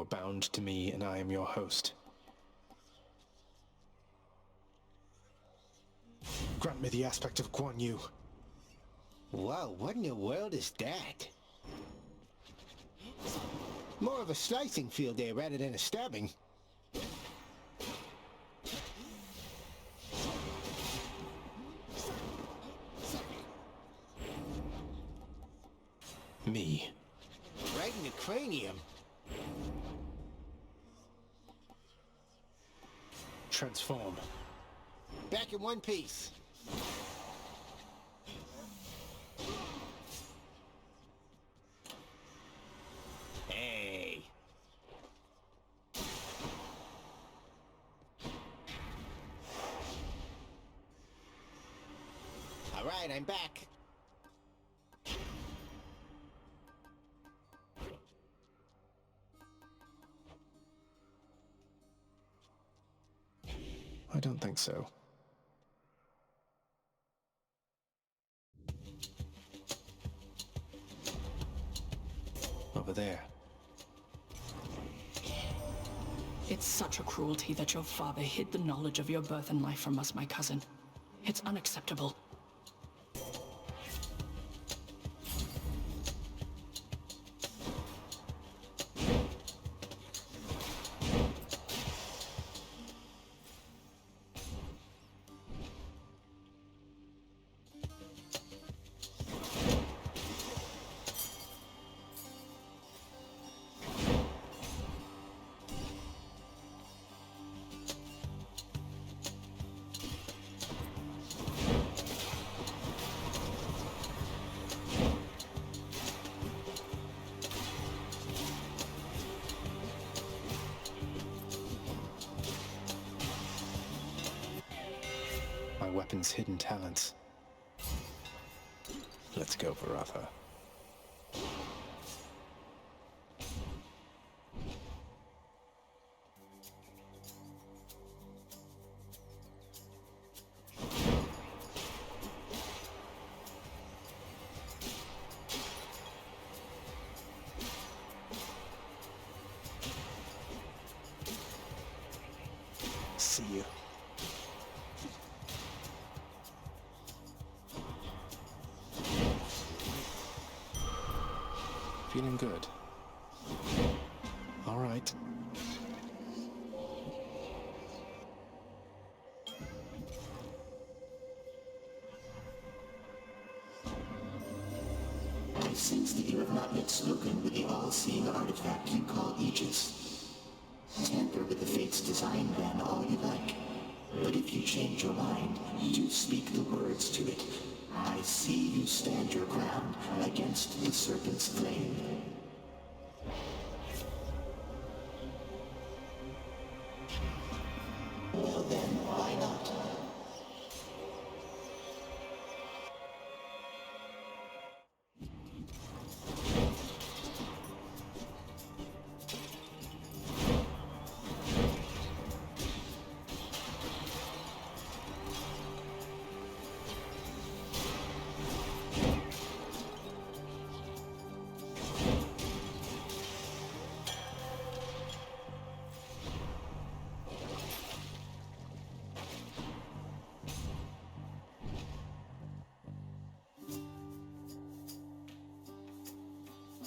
are bound to me, and I am your host. Grant me the aspect of Guan Yu. Wow, what in the world is that? More of a slicing field there rather than a stabbing. Me. Right in the cranium. Transform. Back in one piece. Hey. All right, I'm back. I don't think so. Over there. It's such a cruelty that your father hid the knowledge of your birth and life from us, my cousin. It's unacceptable. My weapon's hidden talents. Let's go, Varatha. See you. Feeling good. All right. I sense that you have not yet spoken with the all-seeing artifact you call Aegis. Tamper with the Fate's design then all you like. But if you change your mind, do speak the words to it. I see you stand your ground against the Serpent's flame. Well then, why not?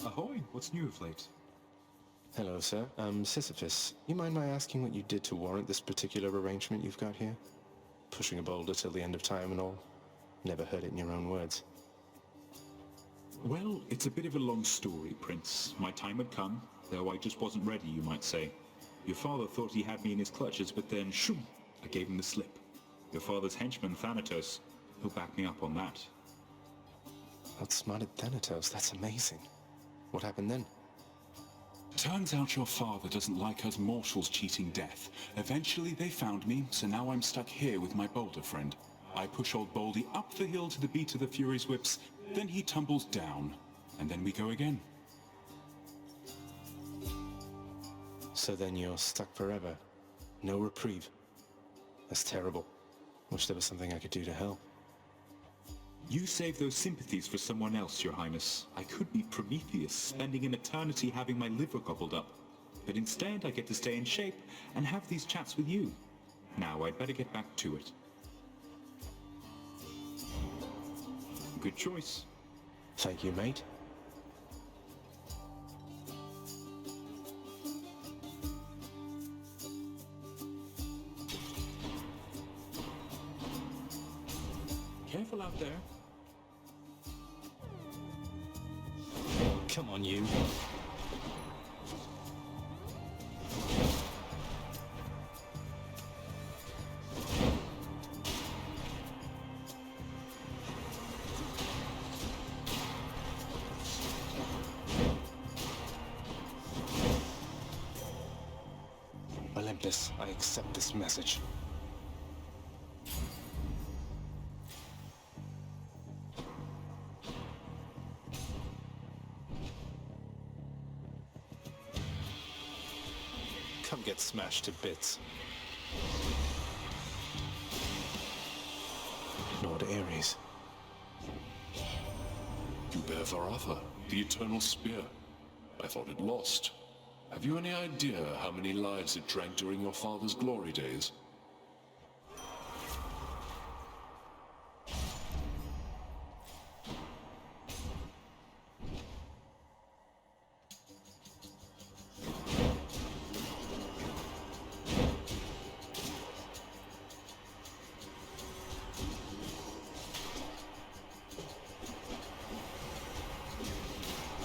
Ahoy! What's new of late? Hello, sir. Sisyphus. You mind my asking what you did to warrant this particular arrangement you've got here? Pushing a boulder till the end of time and all? Never heard it in your own words. Well, it's a bit of a long story, Prince. My time had come, though I just wasn't ready, you might say. Your father thought he had me in his clutches, but then, shoom, I gave him the slip. Your father's henchman, Thanatos, he'll back me up on that. Outsmarted Thanatos, that's amazing. What happened then? Turns out your father doesn't like us mortals cheating death. Eventually they found me, so now I'm stuck here with my boulder friend. I push old Baldy up the hill to the beat of the Fury's whips, then he tumbles down, and then we go again. So then you're stuck forever. No reprieve. That's terrible. Wish there was something I could do to help. You save those sympathies for someone else, Your Highness. I could be Prometheus, spending an eternity having my liver gobbled up. but instead I get to stay in shape and have these chats with you. Now I'd better get back to it. Good choice. Thank you, mate. Careful out there. Come on, you. Olympus, I accept this message. Come get smashed to bits. Lord Ares. You bear Varatha, the Eternal Spear. I thought it lost. Have you any idea how many lives it drank during your father's glory days?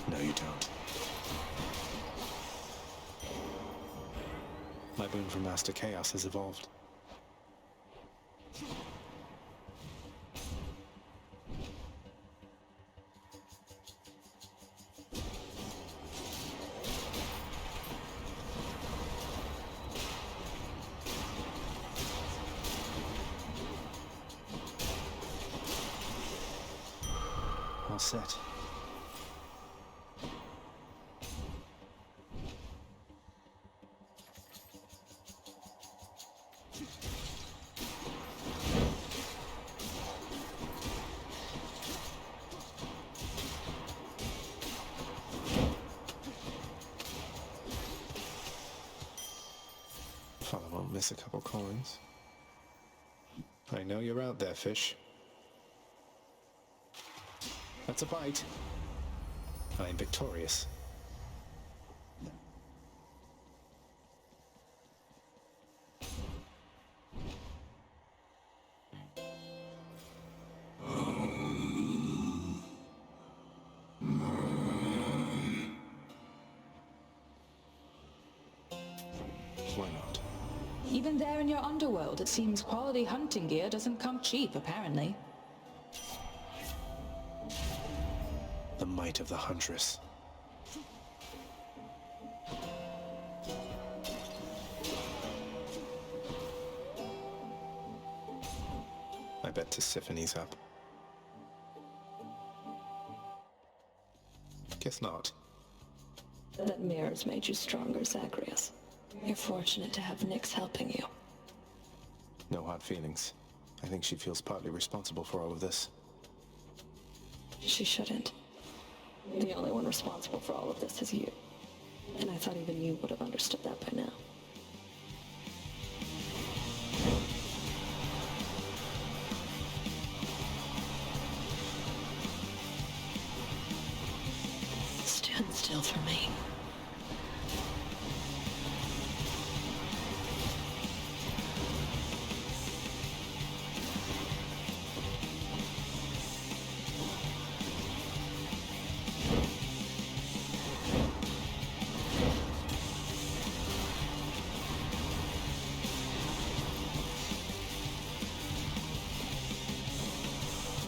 No, you don't. My boon from Master Chaos has evolved. All set. Father won't miss a couple coins. I know you're out there, fish. That's a bite. I'm victorious. Why not? Even there in your underworld, it seems quality hunting gear doesn't come cheap, apparently. The might of the Huntress. I bet Tissiphane's up. Guess not. That mirror's made you stronger, Zagreus. You're fortunate to have Nyx helping you. No hard feelings. I think she feels partly responsible for all of this. She shouldn't. The only one responsible for all of this is you. And I thought even you would have understood that by now. Stand still for me.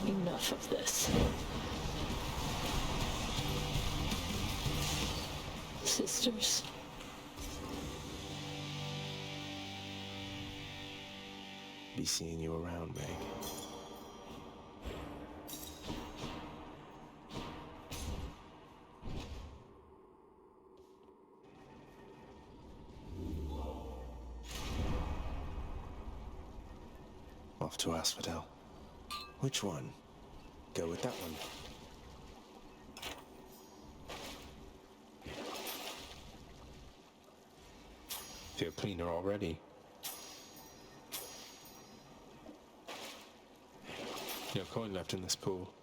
Enough of this. Sisters. Be seeing you around, Meg. Off to Asphodel. Which one? Go with that one. Feel cleaner already. No coin left in this pool.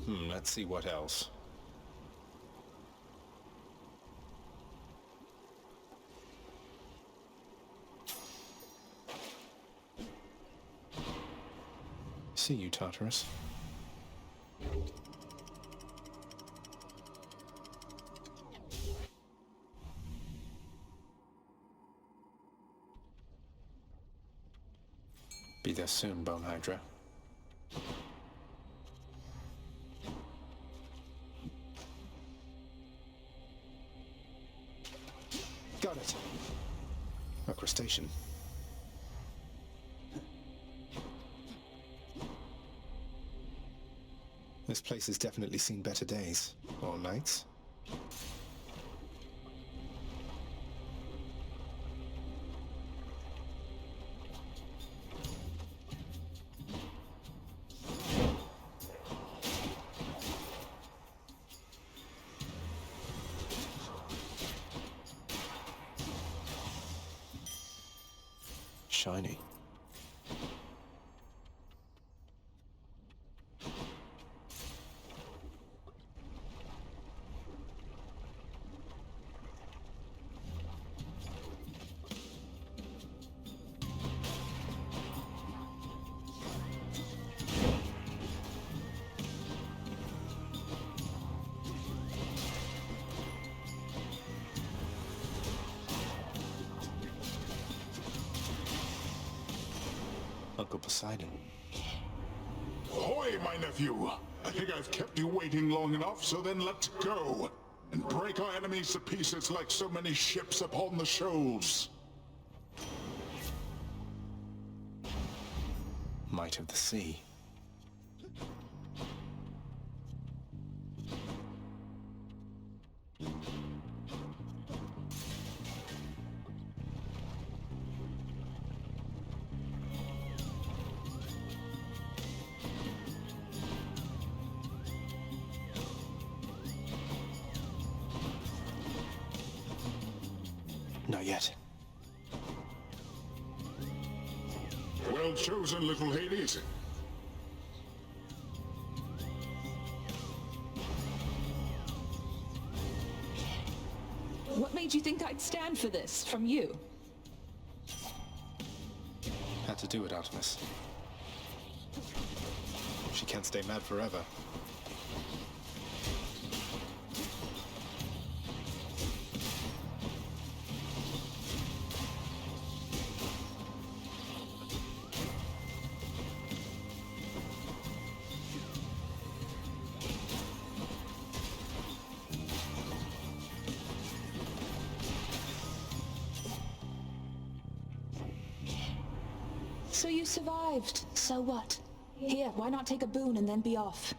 Let's see what else. See you, Tartarus. Be there soon, Bone Hydra. Got it. A crustacean. This place has definitely seen better days. Or nights. Shiny. Uncle Poseidon. Ahoy, my nephew! I think I've kept you waiting long enough, so then let's go! And break our enemies to pieces like so many ships upon the shoals! Might of the sea. Not yet. Well chosen, little Hades. What made you think I'd stand for this from you? Had to do it, Artemis. She can't stay mad forever. So you survived. So what? Here, why not take a boon and then be off?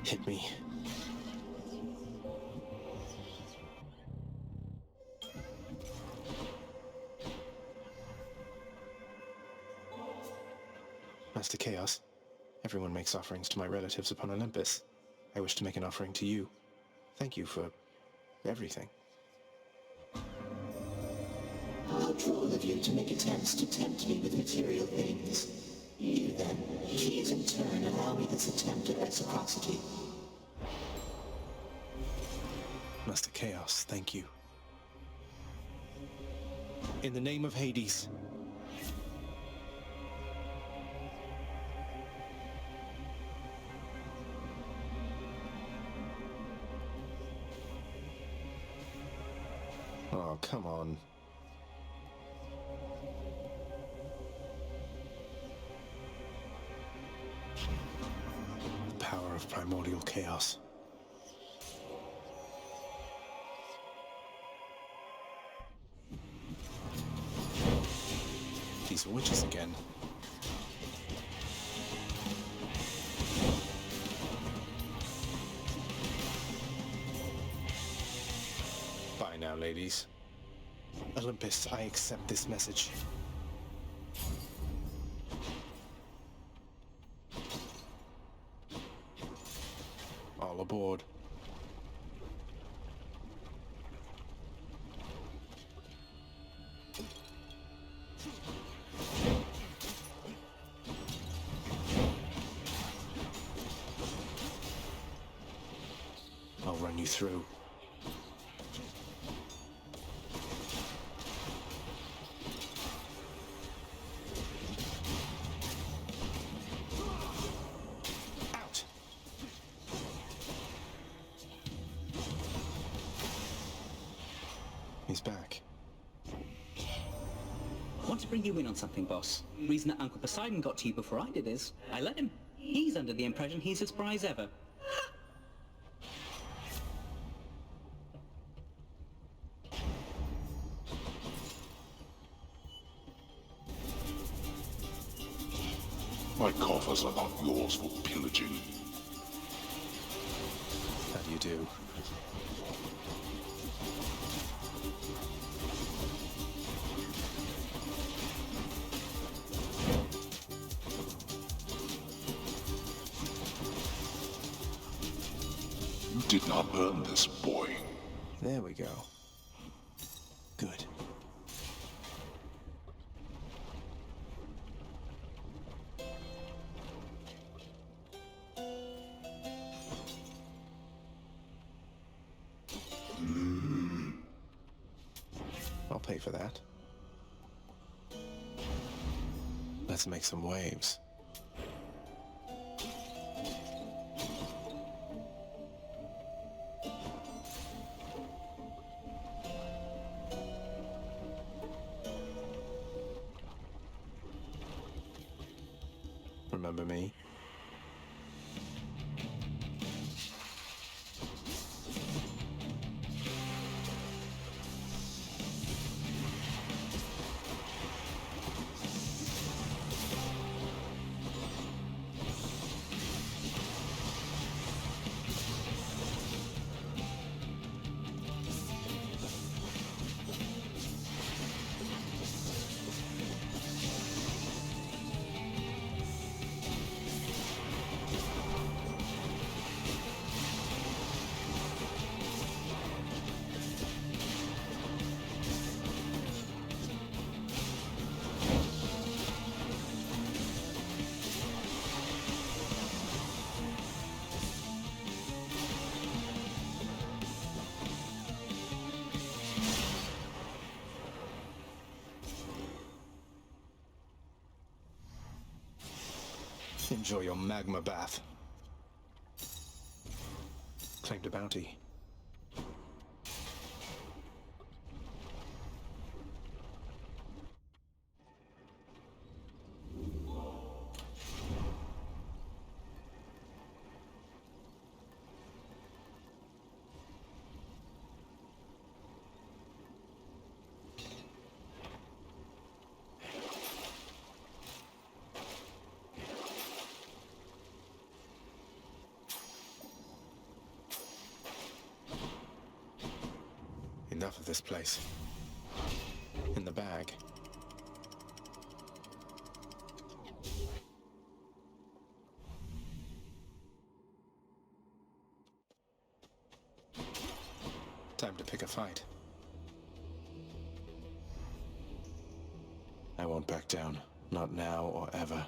Hit me. Master Chaos, everyone makes offerings to my relatives upon Olympus. I wish to make an offering to you. Thank you for everything. How droll of you to make attempts to tempt me with material things. You then, please in turn allow me this attempt at reciprocity. Master Chaos, thank you. In the name of Hades. Oh, come on. The power of primordial chaos. These witches again. now, ladies. Olympus, I accept this message. All aboard. I'll run you through. Out! He's back. Want to bring you in on something, boss. Reason that Uncle Poseidon got to you before I did is, I let him. He's under the impression he's as spry as ever. My coffers are not yours for pillaging. How do you do? You did not earn this, boy. There we go. Good. I'll pay for that. Let's make some waves. Remember me? Enjoy your magma bath. Claimed a bounty. Enough of this place. In the bag. Time to pick a fight. I won't back down. Not now or ever.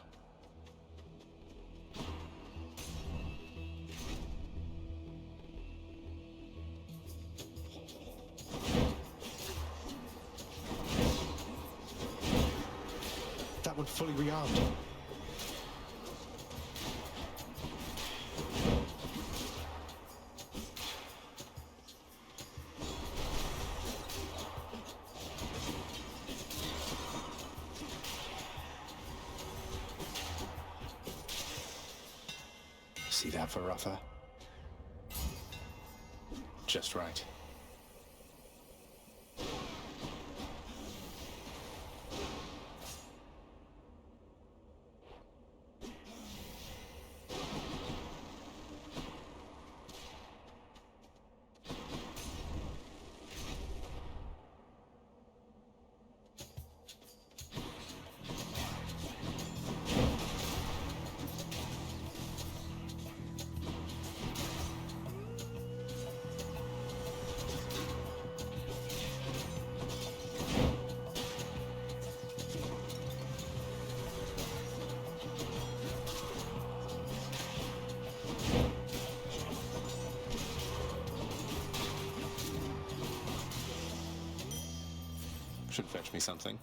That one fully rearmed. See that, Varotha? Just right. Should fetch me something.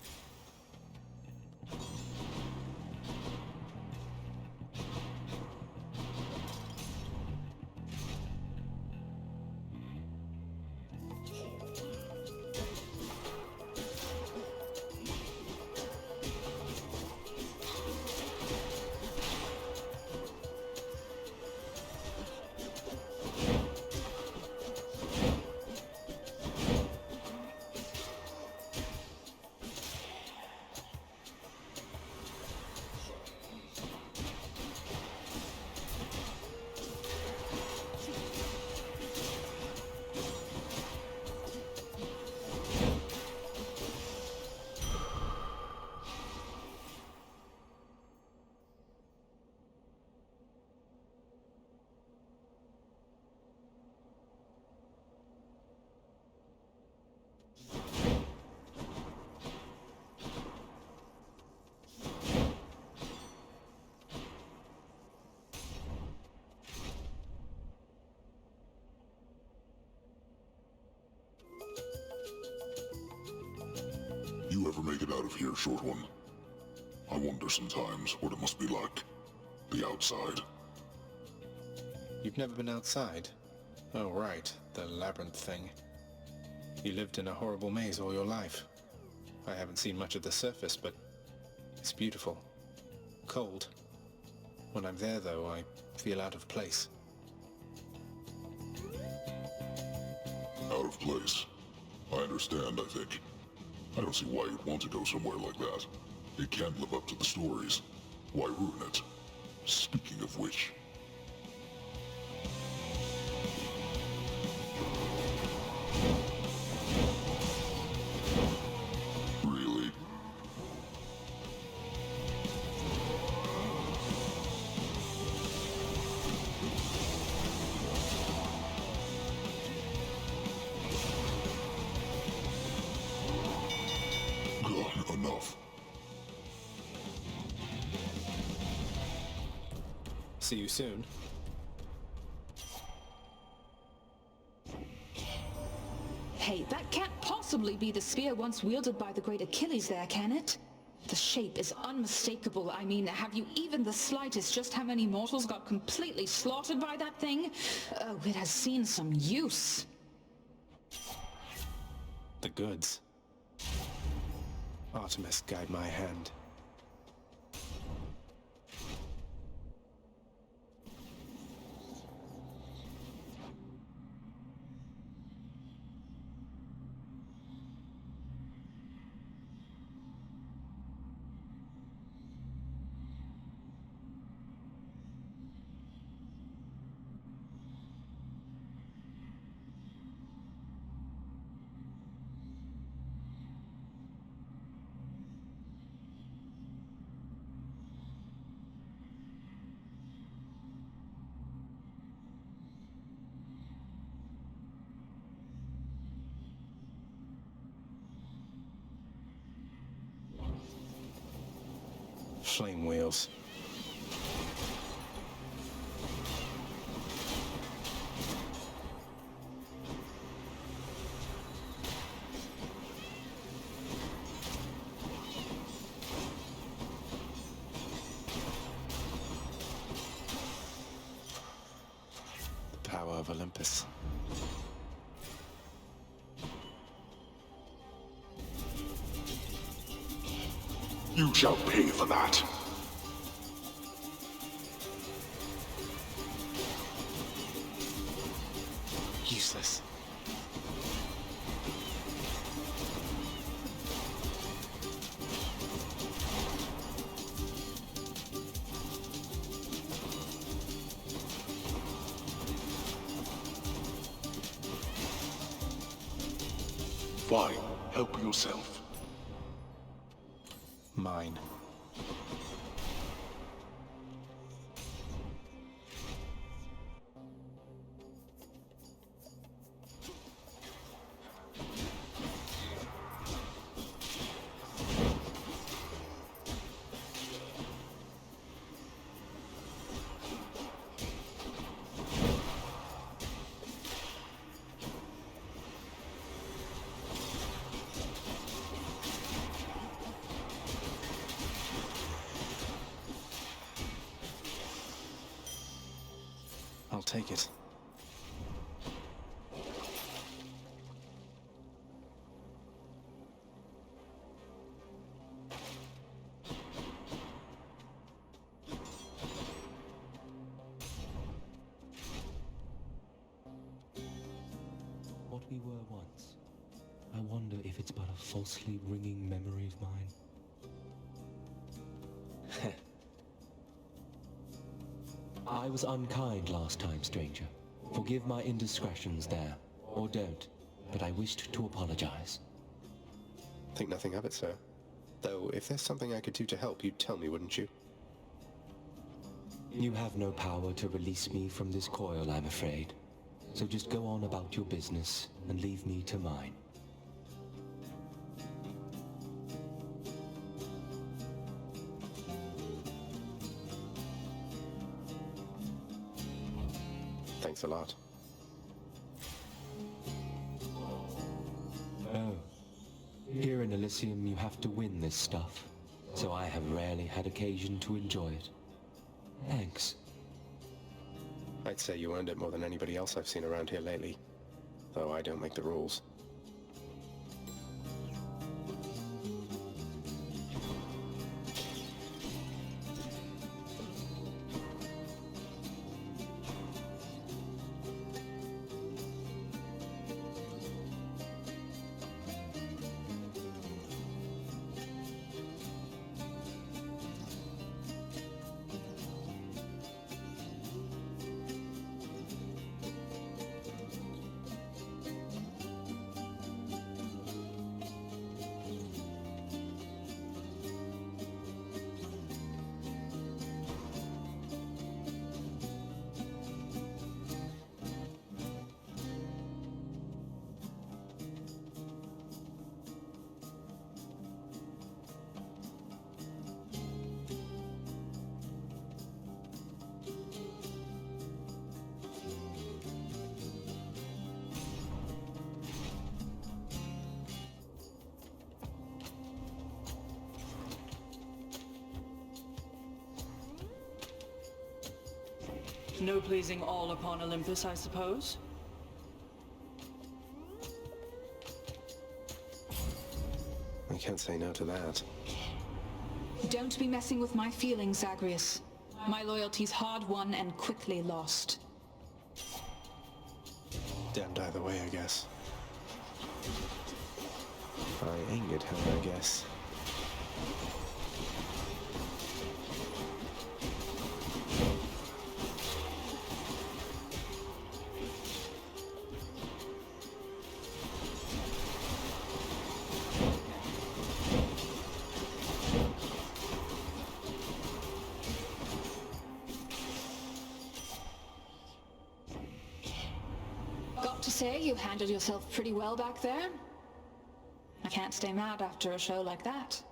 You ever make it out of here, Short One? I wonder sometimes what it must be like. The outside. You've never been outside? Oh, right. The labyrinth thing. You lived in a horrible maze all your life. I haven't seen much of the surface, but it's beautiful. Cold. When I'm there, though, I feel out of place. Out of place. I understand, I think. I don't see why you'd want to go somewhere like that. It can't live up to the stories. Why ruin it? Speaking of which... Really? God, enough. See you soon. Hey, that can't possibly be the spear once wielded by the great Achilles there, can it? The shape is unmistakable. I mean, have you even the slightest just how many mortals got completely slaughtered by that thing? Oh, it has seen some use. The goods. Artemis, guide my hand. Flame wheels. The power of Olympus. You shall pay for that. Useless. Fine, help yourself. Mine. take it. What we were once. I wonder if it's but a falsely ringing memory of mine. I was unkind last time, stranger. Forgive my indiscretions there. Or don't, but I wished to apologize. Think nothing of it, sir. Though, if there's something I could do to help, you'd tell me, wouldn't you? You have no power to release me from this coil, I'm afraid. So just go on about your business and leave me to mine. Thanks a lot. Oh. Here in Elysium you have to win this stuff, so I have rarely had occasion to enjoy it. Thanks. I'd say you earned it more than anybody else I've seen around here lately. Though I don't make the rules. No pleasing all upon Olympus, I suppose? I can't say no to that. Don't be messing with my feelings, Zagreus. My loyalty's hard-won and quickly lost. Damned either way, I guess. I ain't good hell, I guess. Got to say, you handled yourself pretty well back there. I can't stay mad after a show like that.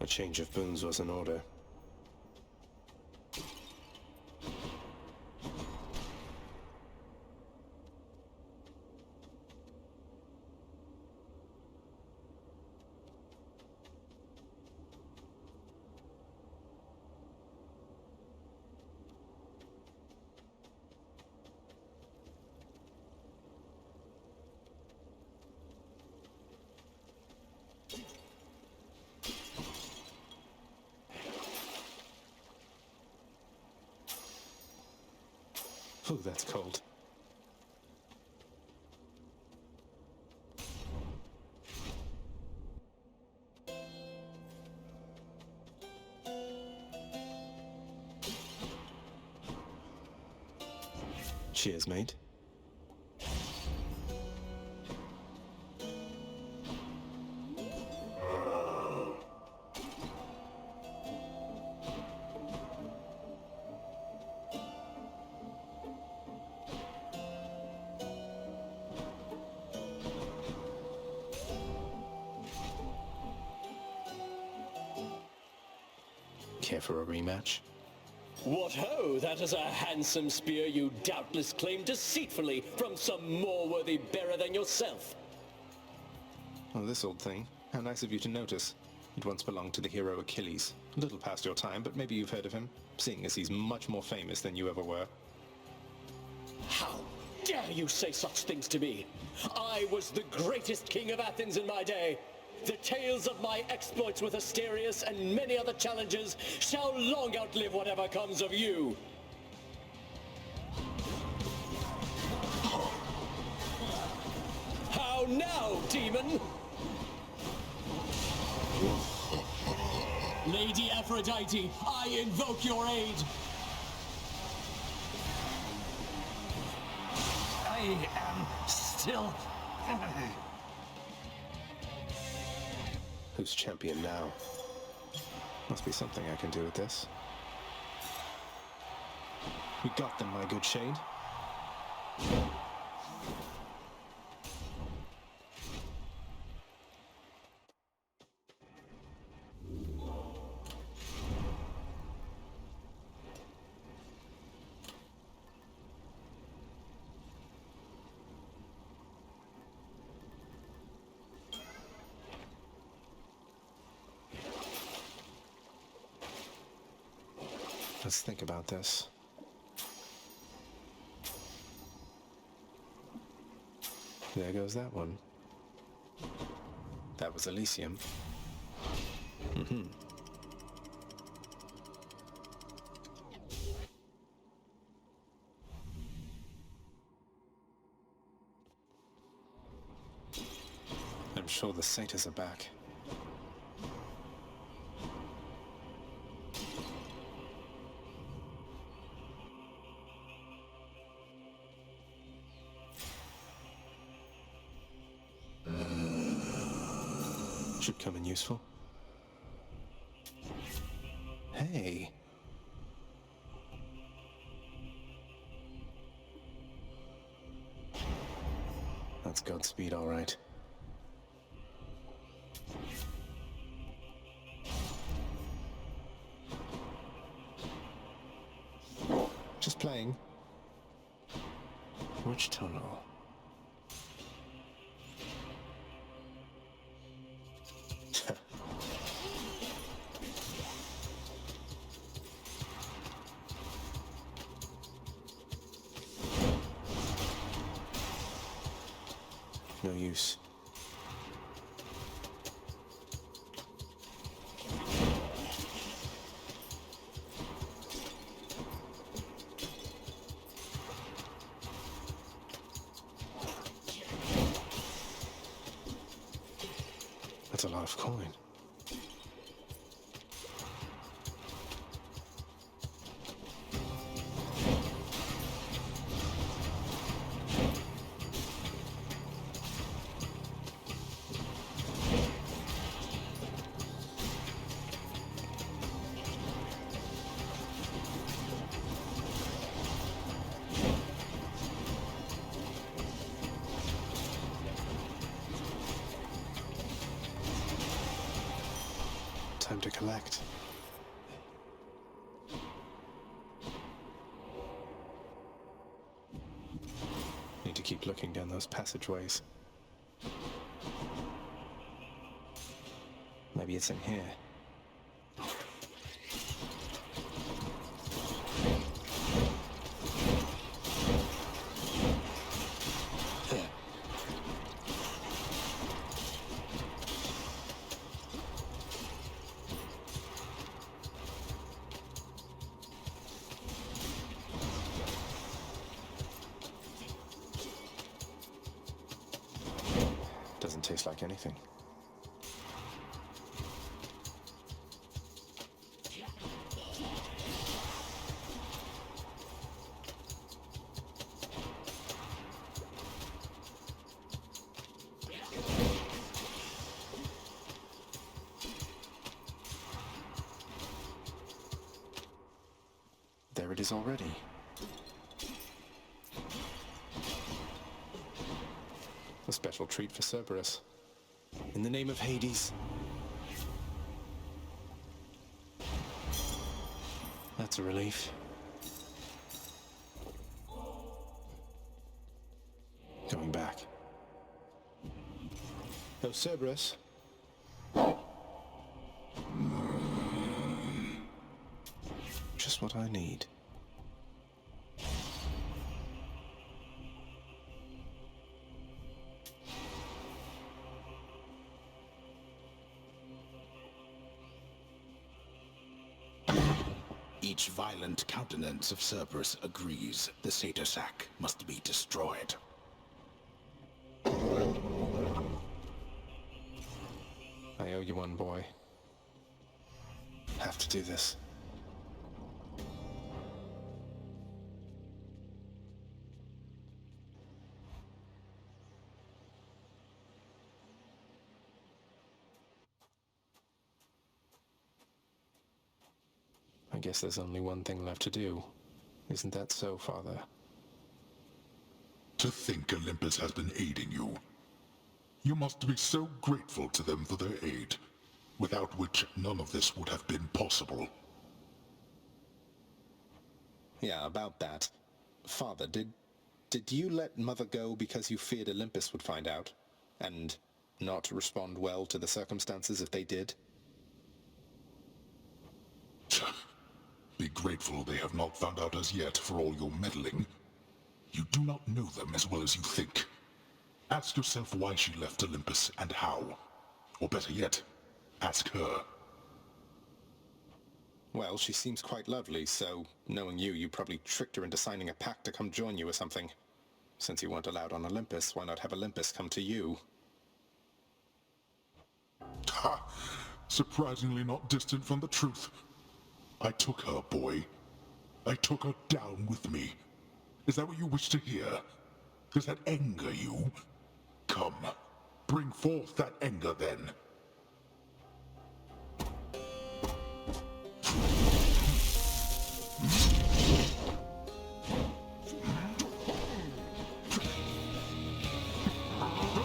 A change of boons was in order. Oh, that's cold. Cheers, mate. Care for a rematch? What ho! That is a handsome spear you doubtless claimed deceitfully from some more worthy bearer than yourself. Oh, this old thing. How nice of you to notice. It once belonged to the hero Achilles. A little past your time, but maybe you've heard of him, seeing as he's much more famous than you ever were. How dare you say such things to me? I was the greatest king of Athens in my day. The tales of my exploits with Asterius and many other challenges shall long outlive whatever comes of you. How now, demon? Lady Aphrodite, I invoke your aid! I am still... Who's champion now? Must be something I can do with this. We got them, my good Shade. Let's think about this. There goes that one. That was Elysium. Mm-hmm. I'm sure the satyrs are back. Should come in useful. Hey. That's Godspeed, all right. Just playing. Which tunnel? No use. That's a lot of coin. Time to collect. Need to keep looking down those passageways. Maybe it's in here. Doesn't taste like anything. There it is already. A special treat for Cerberus. In the name of Hades. That's a relief. Going back. Oh, Cerberus. just what I need. Each violent countenance of Cerberus agrees the Satyr Sack must be destroyed. I owe you one, boy. Have to do this. I guess there's only one thing left to do. Isn't that so, Father? To think Olympus has been aiding you. You must be so grateful to them for their aid, without which none of this would have been possible. Yeah, about that. Father, did you let Mother go because you feared Olympus would find out? And not respond well to the circumstances if they did? Be grateful they have not found out as yet for all your meddling. You do not know them as well as you think. Ask yourself why she left Olympus and how. Or better yet, ask her. Well, she seems quite lovely, so knowing you probably tricked her into signing a pact to come join you or something. Since you weren't allowed on Olympus, why not have Olympus come to you? Ha! Surprisingly not distant from the truth. I took her, boy. I took her down with me. Is that what you wish to hear? Does that anger you? Come, bring forth that anger then.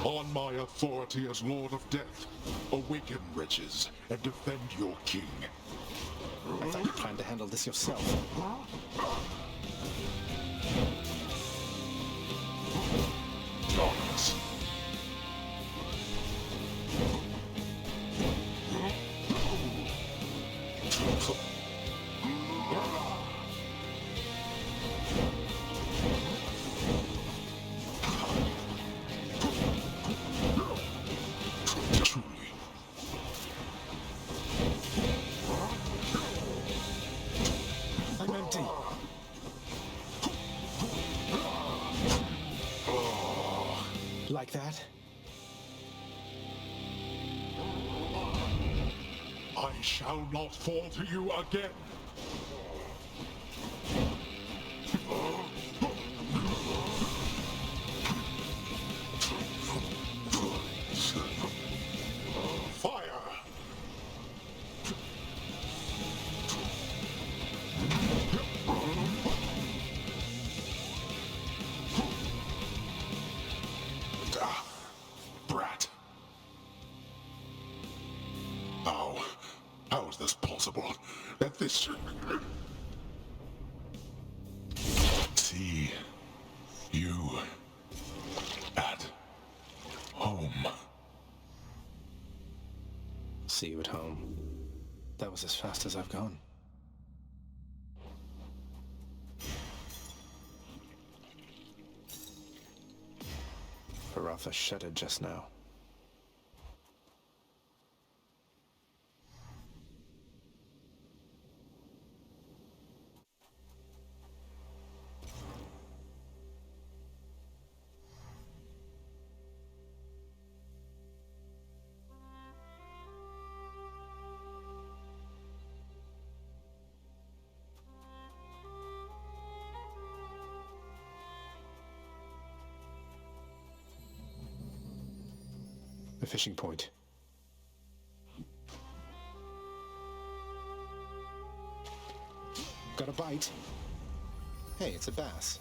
On my authority as Lord of Death, awaken wretches and defend your king. I thought you planned to handle this yourself. Darkness. I'm empty. Like that? I shall not fall to you again. Fire! Brat. How is this possible? That this... See you at home. See you at home. That was as fast as I've gone. Varatha shuddered just now. The fishing point. Got a bite? Hey, it's a bass.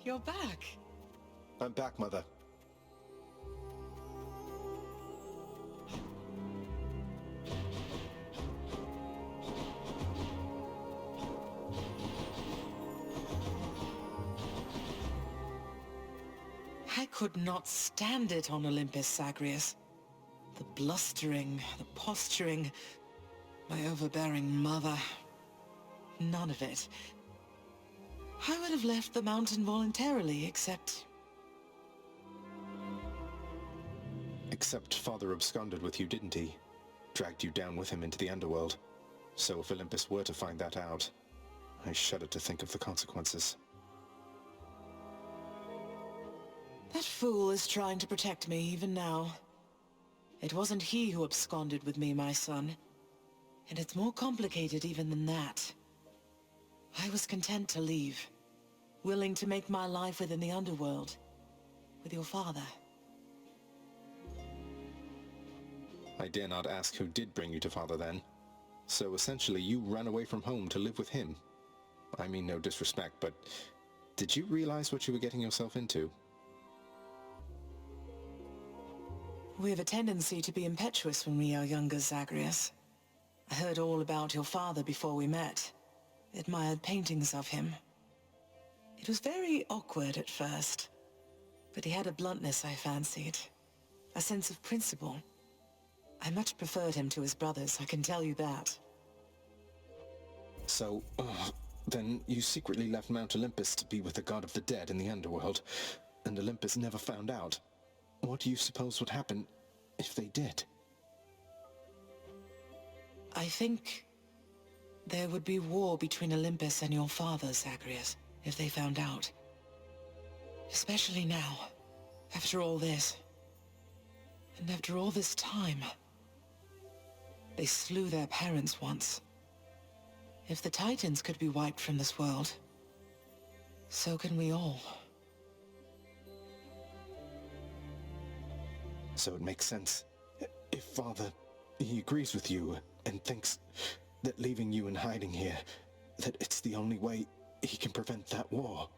You're back. I'm back, Mother. could not stand it on Olympus, Zagreus. The blustering, the posturing, my overbearing mother. None of it. I would have left the mountain voluntarily, except Father absconded with you, didn't he? Dragged you down with him into the underworld. So if Olympus were to find that out, I shudder to think of the consequences. that fool is trying to protect me even now. It wasn't he who absconded with me, my son. And it's more complicated even than that. I was content to leave, willing to make my life within the underworld, with your father. I dare not ask who did bring you to Father then. So essentially you ran away from home to live with him. I mean no disrespect, but did you realize what you were getting yourself into? We have a tendency to be impetuous when we are younger, Zagreus. I heard all about your father before we met. Admired paintings of him. It was very awkward at first, but he had a bluntness I fancied. A sense of principle. I much preferred him to his brothers, I can tell you that. So, then you secretly left Mount Olympus to be with the god of the dead in the underworld, and Olympus never found out. What do you suppose would happen if they did? I think there would be war between Olympus and your father, Zagreus, if they found out. Especially now, after all this. And after all this time. They slew their parents once. If the Titans could be wiped from this world, so can we all. So it makes sense. If Father, he agrees with you and thinks that leaving you in hiding here, that it's the only way he can prevent that war.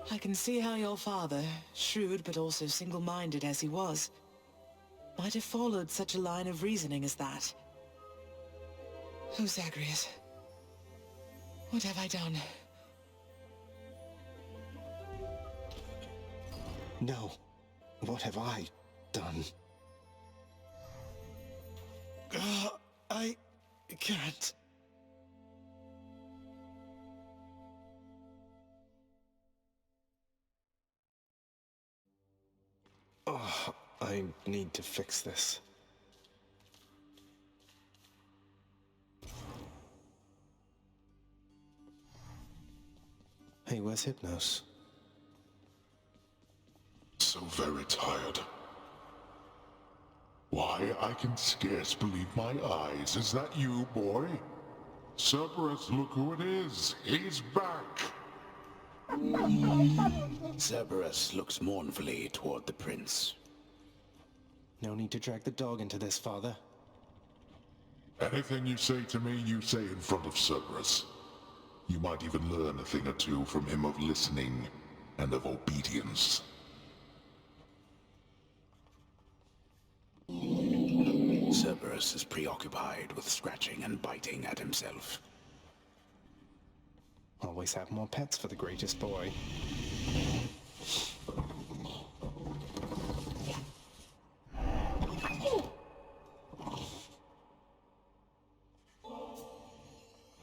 I can see how your father, shrewd but also single-minded as he was, might have followed such a line of reasoning as that. Oh, Zagreus. What have I done? No. What have I done? I can't. Oh, I need to fix this. Hey, where's Hypnos? So very tired. Why, I can scarce believe my eyes. Is that you, boy? Cerberus, look who it is. He's back. Cerberus looks mournfully toward the prince. No need to drag the dog into this, Father. Anything you say to me, you say in front of Cerberus. You might even learn a thing or two from him of listening and of obedience. Cerberus is preoccupied with scratching and biting at himself. Always have more pets for the greatest boy.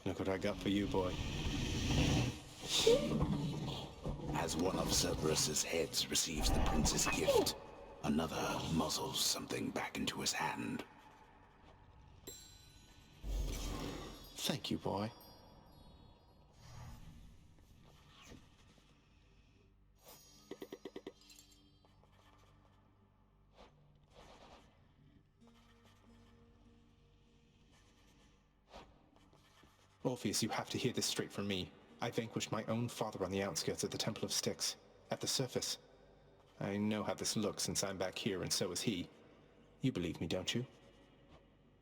Look what I got for you, boy. As one of Cerberus's heads receives the prince's gift, another muzzles something back into his hand. Thank you, boy. Orpheus, you have to hear this straight from me. I vanquished my own father on the outskirts of the Temple of Styx, at the surface. I know how this looks since I'm back here, and so is he. You believe me, don't you?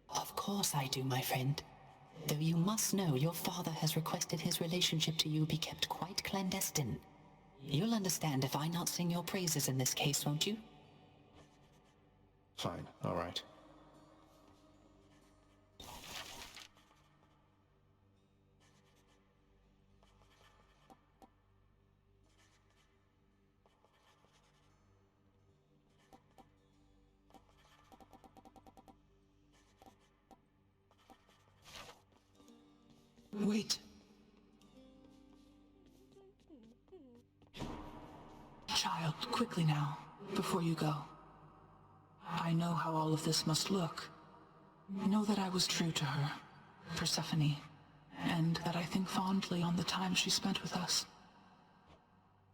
Of course I do, my friend. Though you must know your father has requested his relationship to you be kept quite clandestine. You'll understand if I not sing your praises in this case, won't you? Fine, all right. Wait. Child, quickly now, before you go. I know how all of this must look. Know that I was true to her, Persephone, and that I think fondly on the time she spent with us.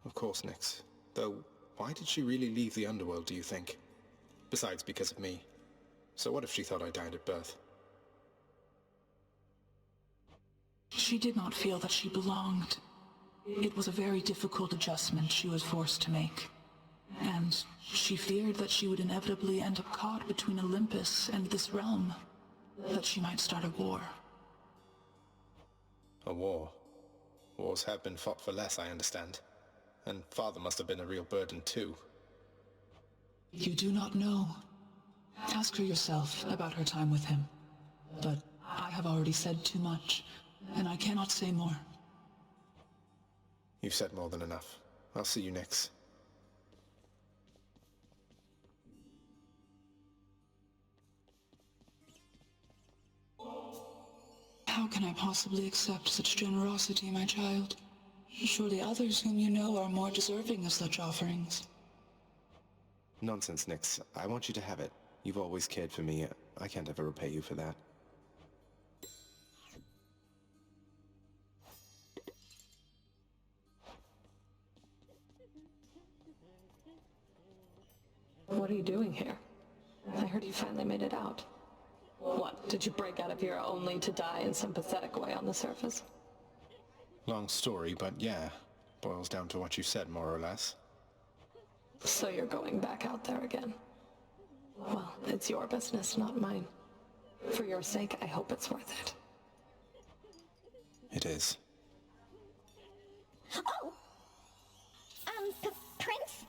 Of course, Nyx. Though, why did she really leave the underworld, do you think? Besides, because of me. So what if she thought I died at birth? She did not feel that she belonged. It was a very difficult adjustment she was forced to make. And she feared that she would inevitably end up caught between Olympus and this realm. That she might start a war. A war? Wars have been fought for less, I understand. And Father must have been a real burden too. You do not know. Ask her yourself about her time with him. But I have already said too much, and I cannot say more. You've said more than enough. I'll see you Nyx. How can I possibly accept such generosity, my child? Surely others whom you know are more deserving of such offerings. Nonsense, Nyx. I want you to have it. You've always cared for me. I can't ever repay you for that. What are you doing here? I heard you finally made it out. What, did you break out of here only to die in some pathetic way on the surface? Long story, but yeah. Boils down to what you said, more or less. So you're going back out there again? Well, it's your business, not mine. For your sake, I hope it's worth it. It is. Oh! Prince?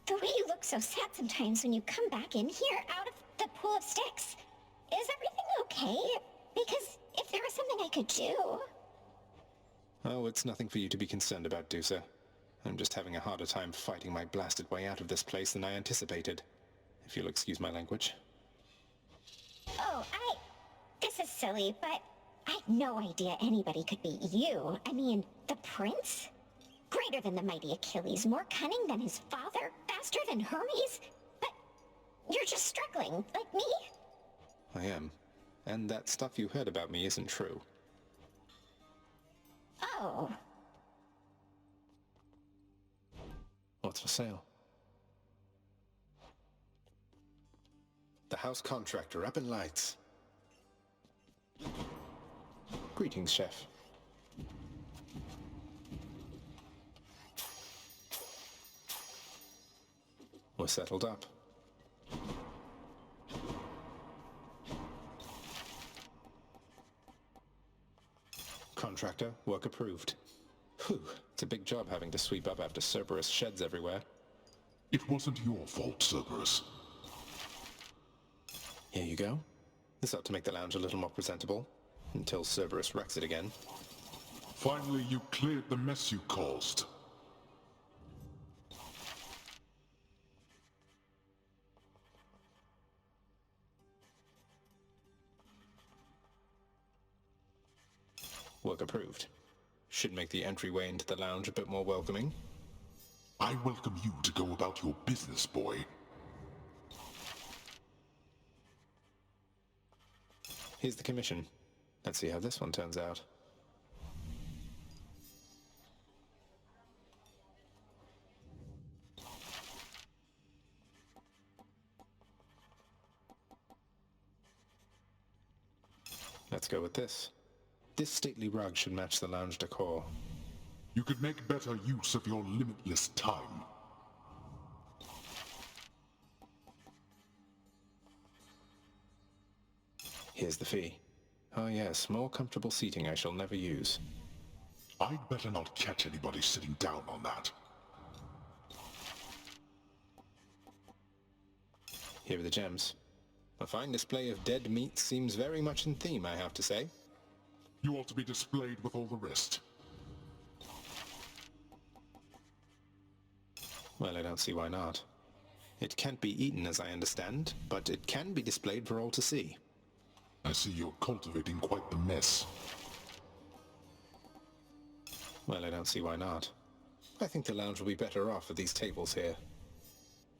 The way you look so sad sometimes when you come back in here out of the pool of sticks. Is everything okay? Because if there was something I could do... Oh, it's nothing for you to be concerned about, Dusa. I'm just having a harder time fighting my blasted way out of this place than I anticipated. If you'll excuse my language. Oh, This is silly, but I had no idea anybody could be you. I mean, the prince? Greater than the mighty Achilles, more cunning than his father, faster than Hermes. But you're just struggling, like me. I am. And that stuff you heard about me isn't true. Oh. What's for sale? The house contractor up in lights. Greetings, chef. We're settled up. Contractor, work approved. Whew, it's a big job having to sweep up after Cerberus sheds everywhere. It wasn't your fault, Cerberus. Here you go. This ought to make the lounge a little more presentable, until Cerberus wrecks it again. Finally, you cleared the mess you caused. Work approved. Should make the entryway into the lounge a bit more welcoming. I welcome you to go about your business, boy. Here's the commission. Let's see how this one turns out. Let's go with this. This stately rug should match the lounge decor. You could make better use of your limitless time. Here's the fee. Oh yes, more comfortable seating I shall never use. I'd better not catch anybody sitting down on that. Here are the gems. A fine display of dead meat seems very much in theme, I have to say. You ought to be displayed with all the rest. Well, I don't see why not. It can't be eaten, as I understand, but it can be displayed for all to see. I see you're cultivating quite the mess. Well, I don't see why not. I think the lounge will be better off with these tables here.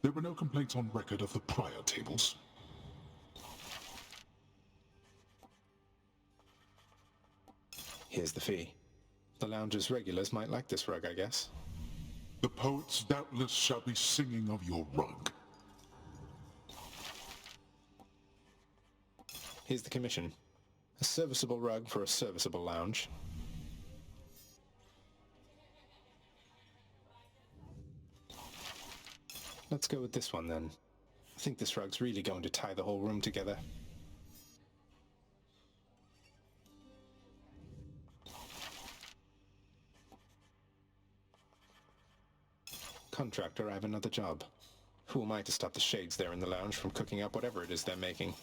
There were no complaints on record of the prior tables. Here's the fee. The lounge's regulars might like this rug, I guess. The poets doubtless shall be singing of your rug. Here's the commission. A serviceable rug for a serviceable lounge. Let's go with this one then. I think this rug's really going to tie the whole room together. Contractor, I have another job. Who am I to stop the shades there in the lounge from cooking up whatever it is they're making?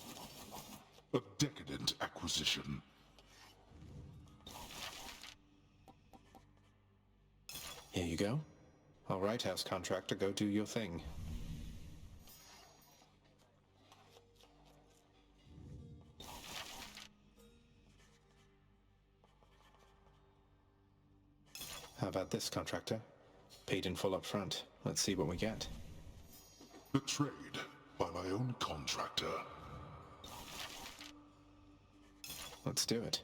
A decadent acquisition. Here you go. All right, house contractor, go do your thing. How about this, contractor? Paid in full up front. Let's see what we get. Betrayed by my own contractor. Let's do it.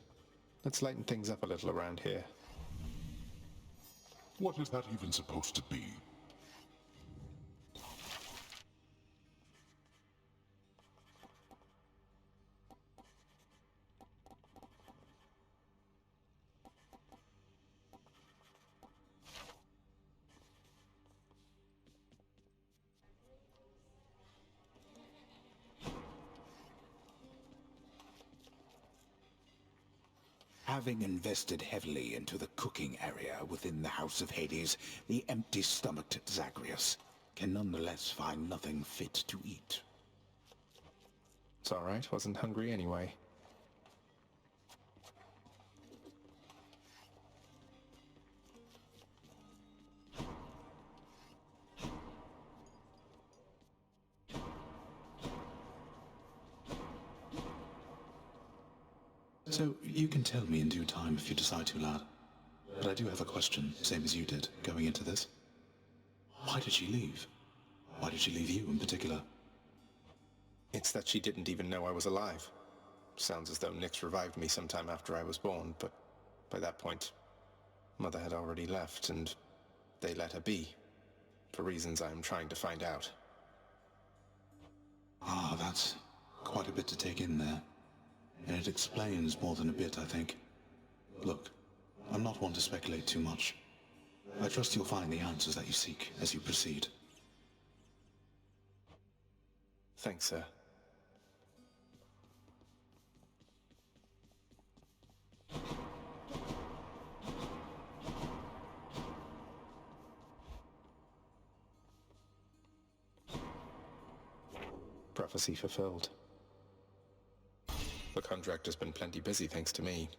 Let's lighten things up a little around here. What is that even supposed to be? Having invested heavily into the cooking area within the House of Hades, the empty-stomached Zagreus can nonetheless find nothing fit to eat. It's all right. Wasn't hungry anyway. So, you can tell me in due time if you decide to, lad. But I do have a question, same as you did, going into this. Why did she leave? Why did she leave you in particular? It's that she didn't even know I was alive. Sounds as though Nyx revived me sometime after I was born, but by that point, Mother had already left, and they let her be, for reasons I'm trying to find out. Ah, that's quite a bit to take in there. And it explains more than a bit, I think. Look, I'm not one to speculate too much. I trust you'll find the answers that you seek as you proceed. Thanks, sir. Prophecy fulfilled. The contractor's been plenty busy thanks to me.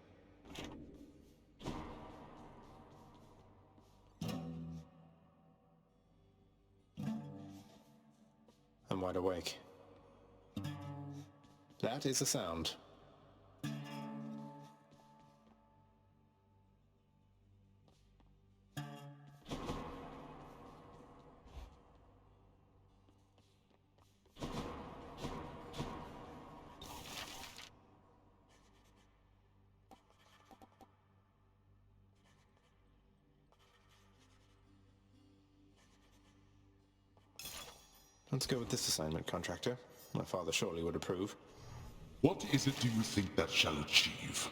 I'm wide awake. That is a sound. Let's go with this assignment, contractor. My father surely would approve. What is it do you think that shall achieve?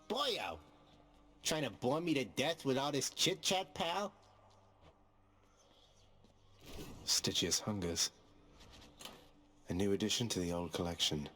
Boyo! Trying to bore me to death with all this chit-chat, pal? Stygius Hungers. A new addition to the old collection.